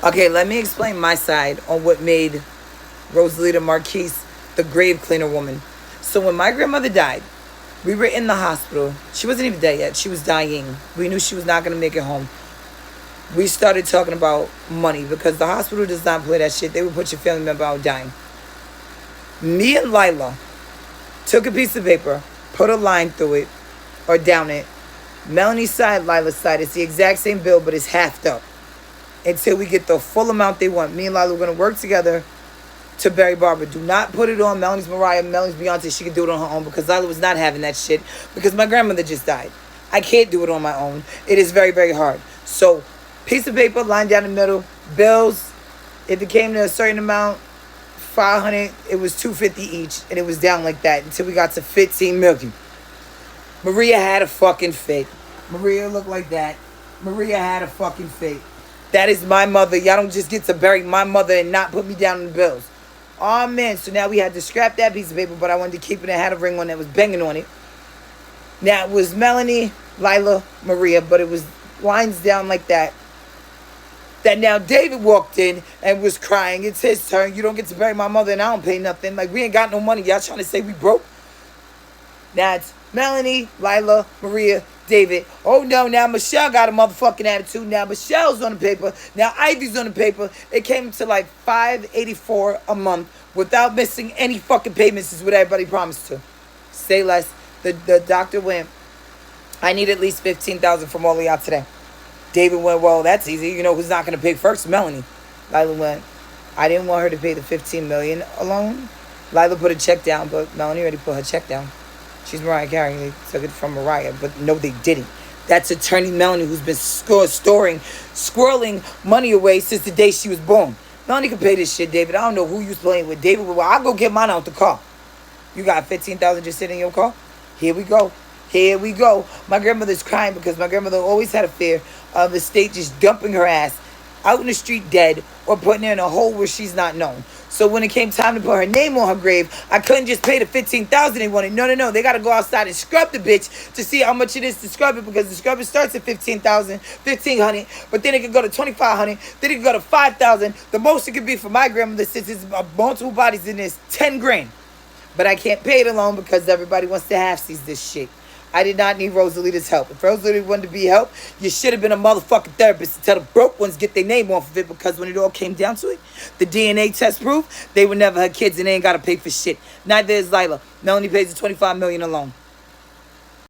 Okay, let me explain my side on what made Rosalita Marquise the grave cleaner woman. So when my grandmother died, we were in the hospital. She wasn't even dead yet. She was dying. We knew she was not going to make it home. We started talking about money because the hospital does not play that shit. They would put your family member out dying. Me and Lila took a piece of paper, put a line through it, or down it. Melanie's side, Lila's side. It's the exact same bill, but it's halved up. Until we get the full amount they want. Me and Lila are going to work together to bury Barbara. Do not put it on Melanie's Mariah, Melanie's Beyonce. She can do it on her own because Lila was not having that shit because my grandmother just died. I can't do it on my own. It is very, very hard. So, piece of paper, line down the middle, bills. If it came to a certain amount, 500, it was 250 each, and it was down like that until we got to 15 million. Maria had a fucking fit. Maria looked like that. Maria had a fucking fit. That is my mother. Y'all don't just get to bury my mother and not put me down in the bills. Oh, man. So now we had to scrap that piece of paper, but I wanted to keep it and had a ring on that was banging on it. Now, it was Melanie, Lila, Maria, but it was lines down like that. That now David walked in and was crying. It's his turn. You don't get to bury my mother and I don't pay nothing. Like, we ain't got no money. Y'all trying to say we broke? Now it's Melanie, Lila, Maria, David. Oh no, now Michelle got a motherfucking attitude. Now Michelle's on the paper. Now Ivy's on the paper. It came to like $584 a month without missing any fucking payments is what everybody promised to. Say less. The doctor went, I need at least $15,000 from all of y'all today. David went, well, that's easy. You know who's not gonna pay first? Melanie. Lila went, I didn't want her to pay the $15 million alone. Lila put a check down, but Melanie already put her check down. She's Mariah Carey. They took it from Mariah, but no, they didn't. That's attorney Melanie, who's been squirreling money away since the day she was born. Melanie can pay this shit, David. I don't know who you was playing with. David, well, I'll go get mine out the car. You got $15,000 just sitting in your car? Here we go. Here we go. My grandmother's crying because my grandmother always had a fear of the state just dumping her ass out in the street dead or putting her in a hole where she's not known. So when it came time to put her name on her grave, I couldn't just pay the $15,000 they wanted. No. They got to go outside and scrub the bitch to see how much it is to scrub it because the scrubber starts at $15,000, $1,500, but then it could go to $2,500, then it could go to $5,000. The most it could be for my grandmother, since it's multiple bodies in this, $10,000. But I can't pay it alone because everybody wants to half-seize this shit. I did not need Rosalita's help. If Rosalita wanted to be helped, you should have been a motherfucking therapist to tell the broke ones get their name off of it because when it all came down to it, the DNA test proved they were never her kids and they ain't got to pay for shit. Neither is Lila. Melanie pays the $25 million alone.